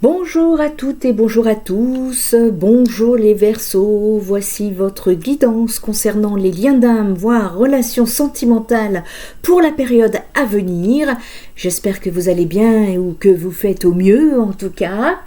Bonjour à toutes et bonjour à tous, bonjour les Verseaux, voici votre guidance concernant les liens d'âme, voire relations sentimentales pour la période à venir. J'espère que vous allez bien ou que vous faites au mieux en tout cas.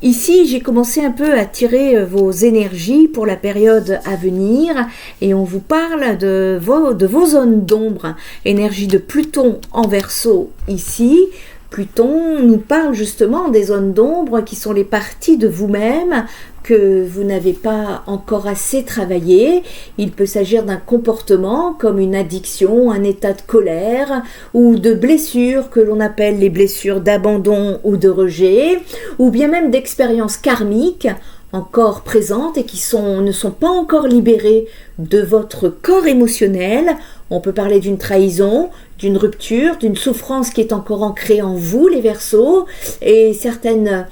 Ici, j'ai commencé un peu à tirer vos énergies pour la période à venir et on vous parle de vos zones d'ombre, énergie de Pluton en Verseau ici. Pluton nous parle justement des zones d'ombre qui sont les parties de vous-même que vous n'avez pas encore assez travaillé. Il peut s'agir d'un comportement comme une addiction, un état de colère ou de blessures que l'on appelle les blessures d'abandon ou de rejet, ou bien même d'expériences karmiques encore présentes et qui ne sont pas encore libérées de votre corps émotionnel. On peut parler d'une trahison, d'une rupture, d'une souffrance qui est encore ancrée en vous, les Verseaux, et certaines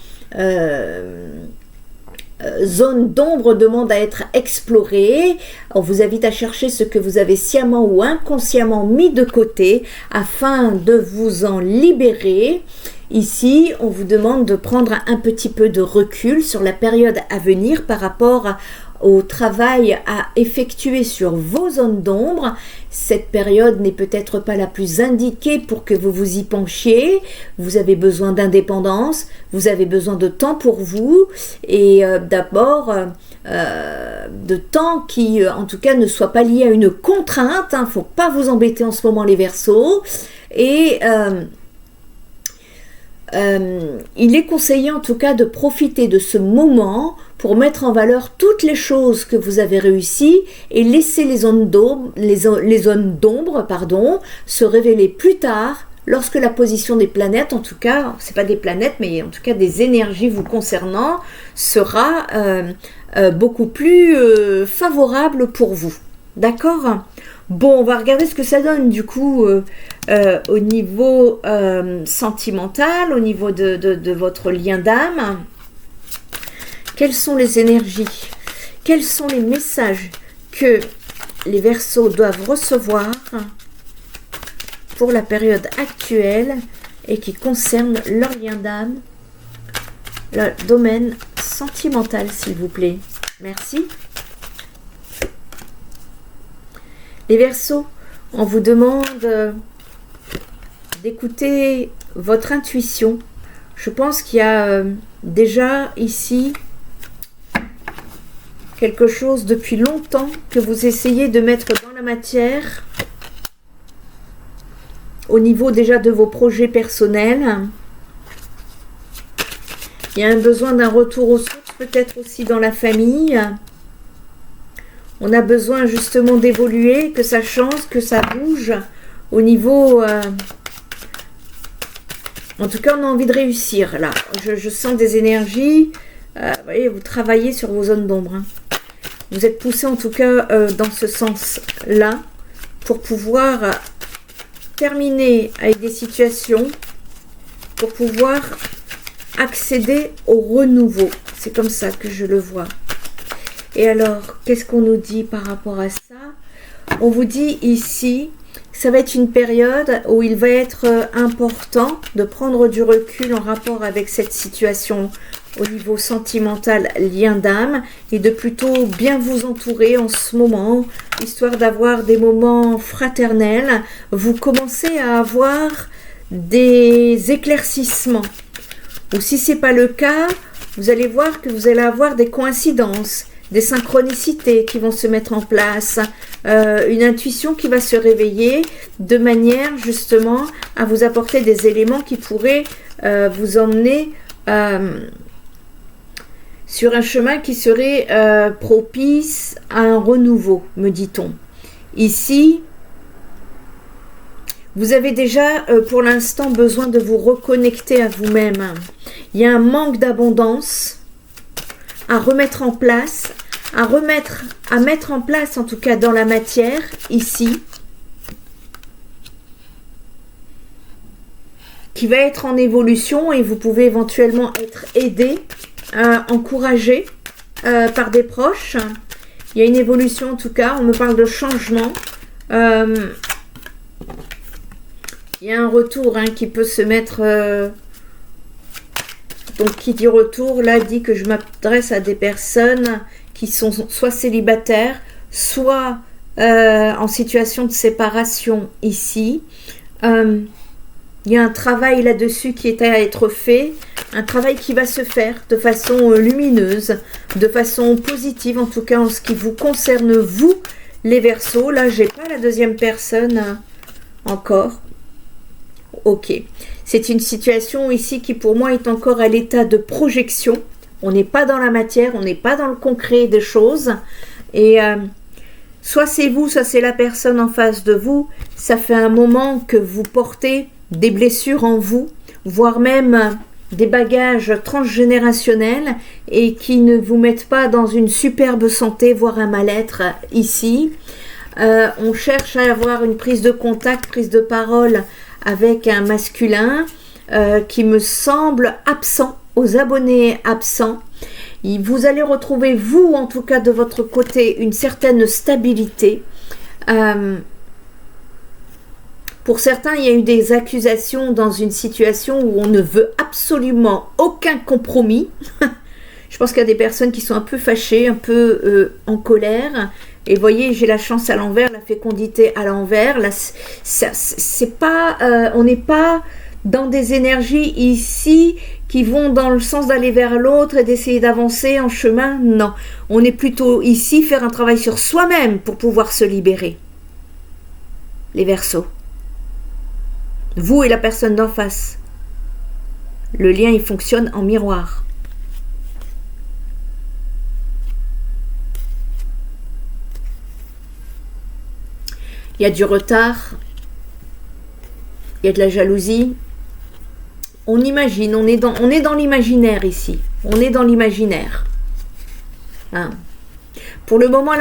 zones d'ombre demandent à être explorées. On vous invite à chercher ce que vous avez sciemment ou inconsciemment mis de côté afin de vous en libérer. Ici, on vous demande de prendre un petit peu de recul sur la période à venir par rapport au travail à effectuer sur vos zones d'ombre. Cette période n'est peut-être pas la plus indiquée pour que vous vous y penchiez. Vous avez besoin d'indépendance, vous avez besoin de temps pour vous et d'abord de temps qui en tout cas ne soit pas lié à une contrainte. Faut pas vous embêter en ce moment les Verseaux. Et il est conseillé en tout cas de profiter de ce moment pour mettre en valeur toutes les choses que vous avez réussies et laisser les zones d'ombre, se révéler plus tard lorsque la position des planètes, en tout cas, c'est pas des planètes mais en tout cas des énergies vous concernant, sera beaucoup plus favorable pour vous. D'accord ? Bon, on va regarder ce que ça donne du coup au niveau sentimental, au niveau de votre lien d'âme. Quelles sont les énergies? Quels sont les messages que les Verseaux doivent recevoir pour la période actuelle et qui concernent leur lien d'âme, le domaine sentimental, s'il vous plaît. Merci. Les Verseaux, on vous demande d'écouter votre intuition. Je pense qu'il y a déjà ici quelque chose depuis longtemps que vous essayez de mettre dans la matière au niveau déjà de vos projets personnels. Il y a un besoin d'un retour aux sources, peut-être aussi dans la famille. On a besoin justement d'évoluer, que ça change, que ça bouge au niveau... En tout cas, on a envie de réussir là. Je sens des énergies. Vous voyez, vous travaillez sur vos zones d'ombre. Vous êtes poussé en tout cas dans ce sens-là pour pouvoir terminer avec des situations, pour pouvoir accéder au renouveau. C'est comme ça que je le vois. Et alors, qu'est-ce qu'on nous dit par rapport à ça? On vous dit ici, ça va être une période où il va être important de prendre du recul en rapport avec cette situation au niveau sentimental, lien d'âme, et de plutôt bien vous entourer en ce moment, histoire d'avoir des moments fraternels. Vous commencez à avoir des éclaircissements. Ou si ce n'est pas le cas, vous allez voir que vous allez avoir des coïncidences, des synchronicités qui vont se mettre en place, une intuition qui va se réveiller de manière justement à vous apporter des éléments qui pourraient vous emmener sur un chemin qui serait propice à un renouveau, me dit-on. Ici, vous avez déjà pour l'instant besoin de vous reconnecter à vous-même. Il y a un manque d'abondance à remettre en place, à mettre en place en tout cas dans la matière, ici, qui va être en évolution et vous pouvez éventuellement être aidé, encouragé par des proches. Il y a une évolution en tout cas, on me parle de changement. Il y a un retour qui peut se mettre Donc qui dit retour, là dit que je m'adresse à des personnes qui sont soit célibataires, soit en situation de séparation ici. Il y a un travail là-dessus qui est à être fait, un travail qui va se faire de façon lumineuse, de façon positive, en tout cas en ce qui vous concerne vous, les Verseaux. Là, j'ai pas la deuxième personne encore. Ok. C'est une situation ici qui pour moi est encore à l'état de projection. On n'est pas dans la matière, on n'est pas dans le concret des choses. Et soit c'est vous, soit c'est la personne en face de vous. Ça fait un moment que vous portez des blessures en vous, voire même des bagages transgénérationnels et qui ne vous mettent pas dans une superbe santé, voire un mal-être ici. On cherche à avoir une prise de contact, prise de parole avec un masculin qui me semble absent, aux abonnés absents. Vous allez retrouver, vous en tout cas de votre côté, une certaine stabilité. Pour certains, il y a eu des accusations dans une situation où on ne veut absolument aucun compromis. Je pense qu'il y a des personnes qui sont un peu fâchées, un peu en colère. Et vous voyez, j'ai la chance à l'envers, la fécondité à l'envers. Là, c'est pas, on n'est pas dans des énergies ici qui vont dans le sens d'aller vers l'autre et d'essayer d'avancer en chemin. Non, on est plutôt ici faire un travail sur soi-même pour pouvoir se libérer. Les Verseaux. Vous et la personne d'en face. Le lien, il fonctionne en miroir. Il y a du retard. Il y a de la jalousie. On imagine, on est dans l'imaginaire ici. On est dans l'imaginaire. Hein. Pour le moment,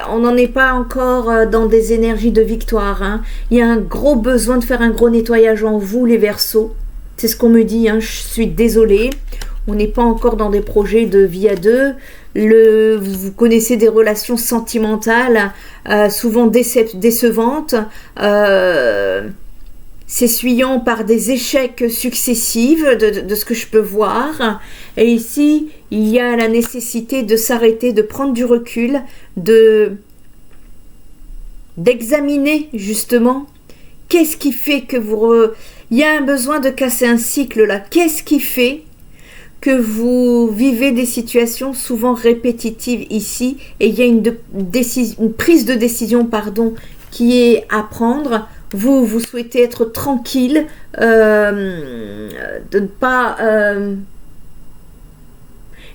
on n'en est pas encore dans des énergies de victoire. Hein. Il y a un gros besoin de faire un gros nettoyage en vous, les Verseaux. C'est ce qu'on me dit. Hein. Je suis désolée. On n'est pas encore dans des projets de vie à deux. Vous connaissez des relations sentimentales, souvent décevantes, s'essuyant par des échecs successifs de ce que je peux voir. Et ici, il y a la nécessité de s'arrêter, de prendre du recul, d'examiner justement qu'est-ce qui fait que il y a un besoin de casser un cycle là. Qu'est-ce qui fait que vous vivez des situations souvent répétitives ici et il y a une prise de décision qui est à prendre. Vous souhaitez être tranquille, de ne pas...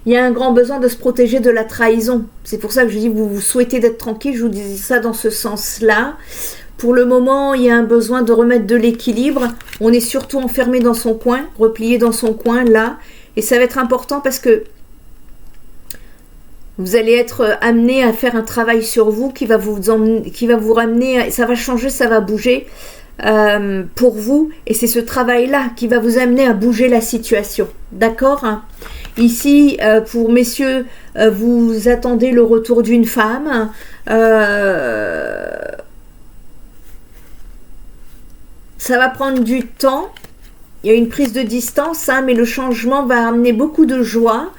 il y a un grand besoin de se protéger de la trahison. C'est pour ça que je dis vous souhaitez d'être tranquille, je vous dis ça dans ce sens-là. Pour le moment, il y a un besoin de remettre de l'équilibre. On est surtout enfermé dans son coin, replié dans son coin, là. Et ça va être important parce que vous allez être amené à faire un travail sur vous qui va vous ramener, ça va changer, ça va bouger pour vous. Et c'est ce travail-là qui va vous amener à bouger la situation. D'accord ? Ici, pour messieurs, vous attendez le retour d'une femme. Ça va prendre du temps. Il y a une prise de distance, hein, mais le changement va amener beaucoup de joie.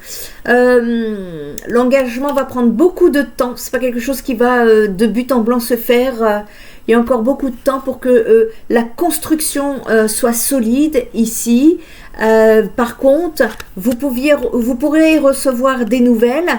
L'engagement va prendre beaucoup de temps. C'est pas quelque chose qui va de but en blanc se faire. Il y a encore beaucoup de temps pour que la construction soit solide ici. Par contre, vous pourrez recevoir des nouvelles,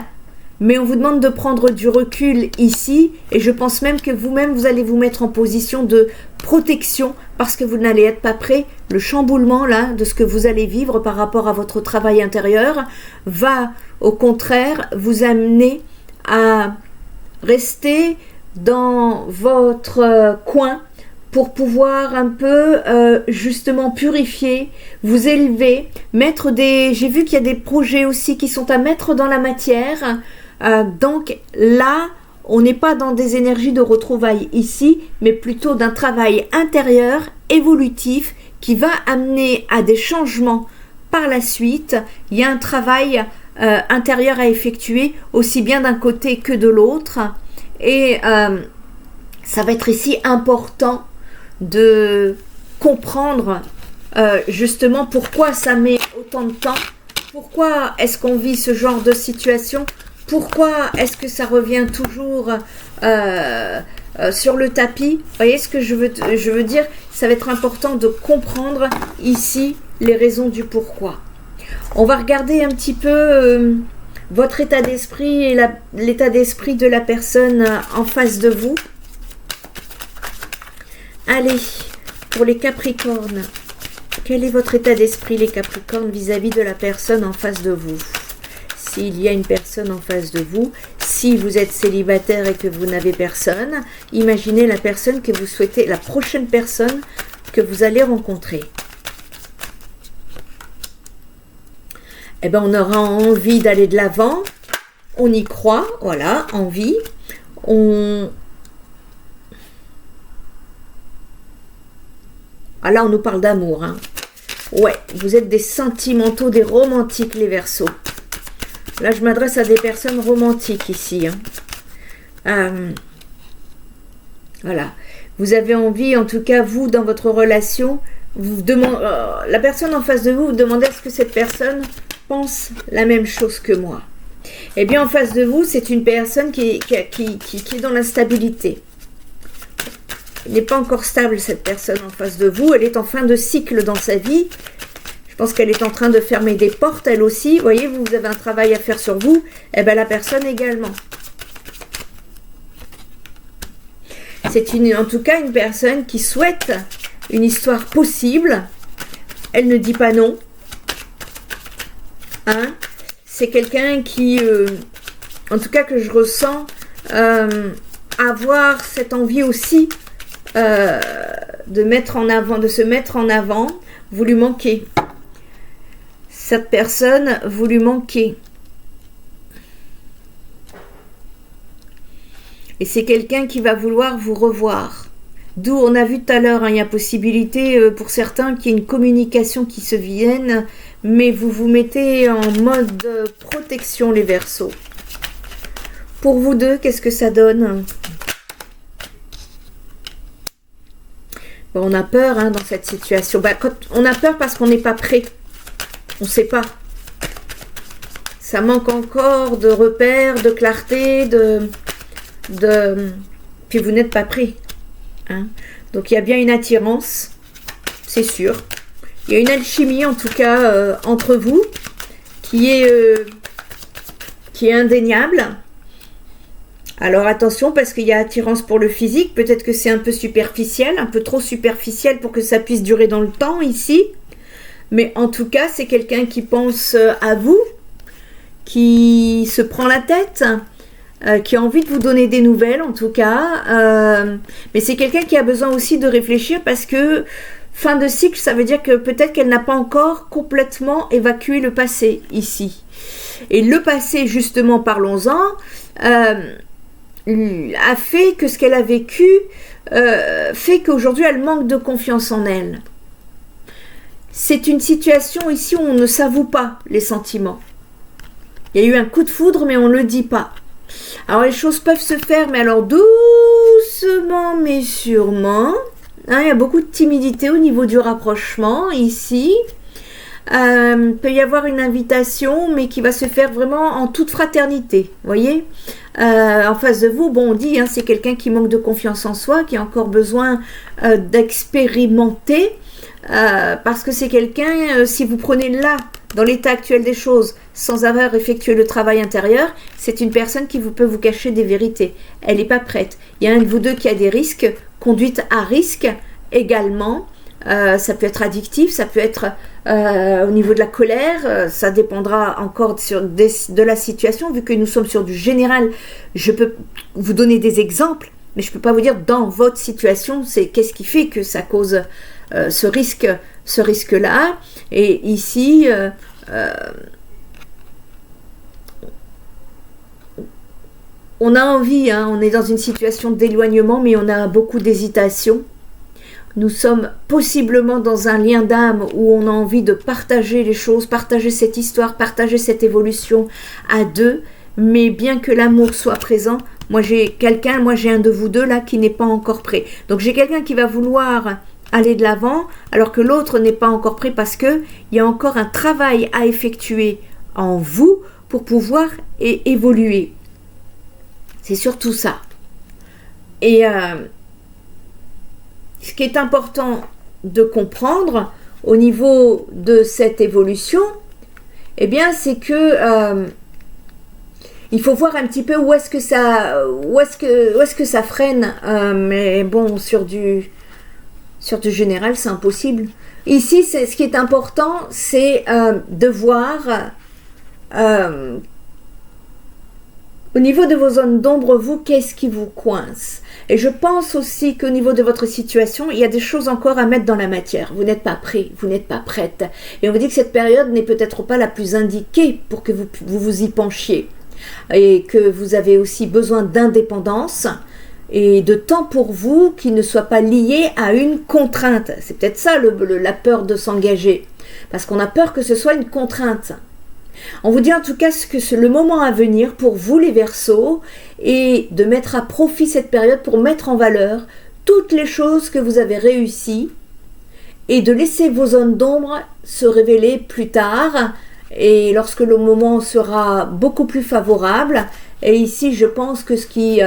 mais on vous demande de prendre du recul ici. Et je pense même que vous-même, vous allez vous mettre en position de protection parce que vous n'allez être pas prêt. Le chamboulement là de ce que vous allez vivre par rapport à votre travail intérieur va au contraire vous amener à rester dans votre coin pour pouvoir un peu justement purifier, vous élever, mettre j'ai vu qu'il y a des projets aussi qui sont à mettre dans la matière. Donc là, on n'est pas dans des énergies de retrouvailles ici, mais plutôt d'un travail intérieur, évolutif, qui va amener à des changements par la suite. Il y a un travail intérieur à effectuer, aussi bien d'un côté que de l'autre. Et ça va être ici important de comprendre justement pourquoi ça met autant autant de temps? Pourquoi est-ce qu'on vit ce genre de situation? Pourquoi est-ce que ça revient toujours sur le tapis? Vous voyez ce que je veux dire? Ça va être important de comprendre ici les raisons du pourquoi. On va regarder un petit peu votre état d'esprit et l'état d'esprit de la personne en face de vous. Allez, pour les Capricornes, quel est votre état d'esprit, les Capricornes, vis-à-vis de la personne en face de vous? S'il y a une personne en face de vous, si vous êtes célibataire et que vous n'avez personne, imaginez la personne que vous souhaitez, la prochaine personne que vous allez rencontrer. Eh bien, on aura envie d'aller de l'avant, on y croit, voilà, envie, Ah là, on nous parle d'amour, hein. Ouais, vous êtes des sentimentaux, des romantiques, les Verseaux. Là, je m'adresse à des personnes romantiques ici, hein. Voilà. Vous avez envie, en tout cas, vous, dans votre relation, la personne en face de vous, vous demandez est-ce que cette personne pense la même chose que moi. Eh bien, en face de vous, c'est une personne qui est dans l'instabilité. Elle n'est pas encore stable, cette personne en face de vous. Elle est en fin de cycle dans sa vie. Je pense qu'elle est en train de fermer des portes, elle aussi. Vous voyez, vous avez un travail à faire sur vous. Eh bien, la personne également. C'est en tout cas une personne qui souhaite une histoire possible. Elle ne dit pas non. Hein? C'est quelqu'un qui, en tout cas que je ressens, avoir cette envie aussi de mettre en avant, de se mettre en avant. Vous lui manquez. Cette personne, vous lui manquez. Et c'est quelqu'un qui va vouloir vous revoir. D'où on a vu tout à l'heure, hein, il y a possibilité pour certains qu'il y ait une communication qui se vienne, mais vous vous mettez en mode protection, les Verseaux. Pour vous deux, qu'est-ce que ça donne? Bon, on a peur, hein, dans cette situation. On a peur parce qu'on n'est pas prêt. On ne sait pas. Ça manque encore de repères, de clarté, puis vous n'êtes pas prêt. Hein? Donc il y a bien une attirance, c'est sûr. Il y a une alchimie en tout cas entre vous qui est indéniable. Alors attention parce qu'il y a attirance pour le physique. Peut-être que c'est un peu superficiel, un peu trop superficiel pour que ça puisse durer dans le temps ici. Mais en tout cas, c'est quelqu'un qui pense à vous, qui se prend la tête, qui a envie de vous donner des nouvelles en tout cas. Mais c'est quelqu'un qui a besoin aussi de réfléchir parce que fin de cycle, ça veut dire que peut-être qu'elle n'a pas encore complètement évacué le passé ici. Et le passé, justement, parlons-en, a fait que ce qu'elle a vécu fait qu'aujourd'hui, elle manque de confiance en elle. C'est une situation ici où on ne s'avoue pas les sentiments. Il y a eu un coup de foudre, mais on ne le dit pas. Alors, les choses peuvent se faire, mais alors doucement, mais sûrement. Hein, il y a beaucoup de timidité au niveau du rapprochement, ici. Peut y avoir une invitation, mais qui va se faire vraiment en toute fraternité, vous voyez. En face de vous, bon, on dit, hein, c'est quelqu'un qui manque de confiance en soi, qui a encore besoin d'expérimenter, parce que c'est quelqu'un, si vous prenez là, dans l'état actuel des choses, sans avoir effectué le travail intérieur, c'est une personne qui peut vous cacher des vérités. Elle n'est pas prête. Il y a un de vous deux qui a des risques, conduite à risque également. Ça peut être addictif, ça peut être au niveau de la colère, ça dépendra encore de la situation. Vu que nous sommes sur du général, je peux vous donner des exemples, mais je ne peux pas vous dire dans votre situation, c'est qu'est-ce qui fait que ça cause ce risque-là. Et ici, on a envie, hein, on est dans une situation d'éloignement, mais on a beaucoup d'hésitation. Nous sommes possiblement dans un lien d'âme où on a envie de partager les choses, partager cette histoire, partager cette évolution à deux, mais bien que l'amour soit présent, moi j'ai un de vous deux là qui n'est pas encore prêt. Donc j'ai quelqu'un qui va vouloir aller de l'avant, alors que l'autre n'est pas encore prêt parce qu'il y a encore un travail à effectuer en vous pour pouvoir évoluer. C'est surtout ça. Et ce qui est important de comprendre au niveau de cette évolution, eh bien, c'est que il faut voir un petit peu où est-ce que ça freine. Mais bon, sur du général, c'est impossible. Ici, ce qui est important, c'est de voir au niveau de vos zones d'ombre, vous, qu'est-ce qui vous coince? Et je pense aussi qu'au niveau de votre situation, il y a des choses encore à mettre dans la matière. Vous n'êtes pas prêt, vous n'êtes pas prête. Et on vous dit que cette période n'est peut-être pas la plus indiquée pour que vous y penchiez. Et que vous avez aussi besoin d'indépendance et de temps pour vous qui ne soit pas lié à une contrainte. C'est peut-être ça la peur de s'engager. Parce qu'on a peur que ce soit une contrainte. On vous dit en tout cas que c'est le moment à venir pour vous les Verseaux et de mettre à profit cette période pour mettre en valeur toutes les choses que vous avez réussies et de laisser vos zones d'ombre se révéler plus tard et lorsque le moment sera beaucoup plus favorable. Et ici je pense que ce qui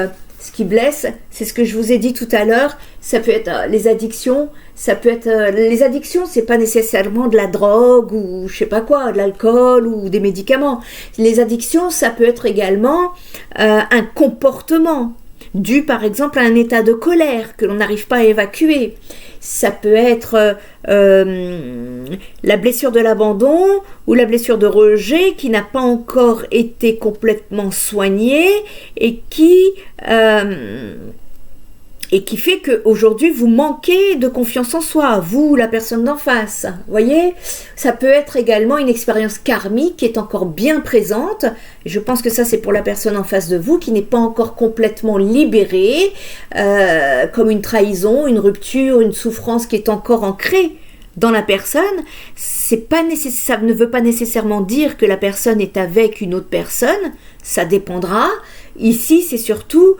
blesse, c'est ce que je vous ai dit tout à l'heure, ça peut être les addictions, les addictions, c'est pas nécessairement de la drogue ou je sais pas quoi, de l'alcool ou des médicaments. Les addictions, ça peut être également un comportement dû par exemple à un état de colère que l'on n'arrive pas à évacuer. Ça peut être la blessure de l'abandon ou la blessure de rejet qui n'a pas encore été complètement soignée et qui fait qu'aujourd'hui vous manquez de confiance en soi, vous ou la personne d'en face. Vous voyez, ça peut être également une expérience karmique qui est encore bien présente. Et je pense que ça c'est pour la personne en face de vous qui n'est pas encore complètement libérée, comme une trahison, une rupture, une souffrance qui est encore ancrée dans la personne. Ça ne veut pas nécessairement dire que la personne est avec une autre personne, ça dépendra. Ici c'est surtout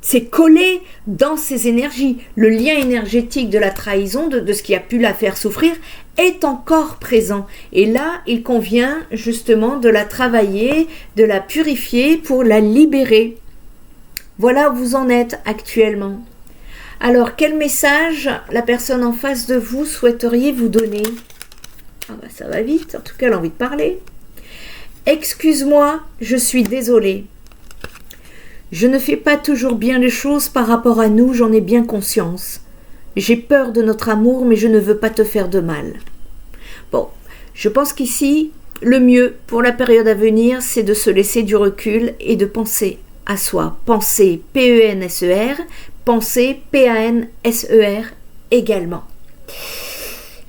c'est collé dans ses énergies. Le lien énergétique de la trahison, de ce qui a pu la faire souffrir, est encore présent. Et là, il convient justement de la travailler, de la purifier pour la libérer. Voilà où vous en êtes actuellement. Alors, quel message la personne en face de vous souhaiteriez vous donner? Ah bah ça va vite, en tout cas elle a envie de parler. Excuse-moi, je suis désolée. Je ne fais pas toujours bien les choses par rapport à nous, j'en ai bien conscience. J'ai peur de notre amour, mais je ne veux pas te faire de mal. Bon, je pense qu'ici, le mieux pour la période à venir, c'est de se laisser du recul et de penser à soi. Penser, P-E-N-S-E-R, penser, P-A-N-S-E-R également.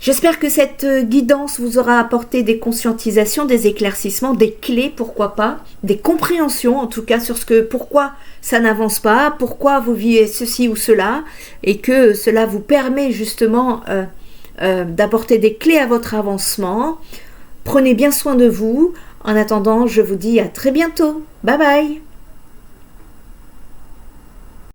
J'espère que cette guidance vous aura apporté des conscientisations, des éclaircissements, des clés, pourquoi pas, des compréhensions en tout cas sur pourquoi ça n'avance pas, pourquoi vous vivez ceci ou cela, et que cela vous permet justement d'apporter des clés à votre avancement. Prenez bien soin de vous. En attendant, je vous dis à très bientôt. Bye bye.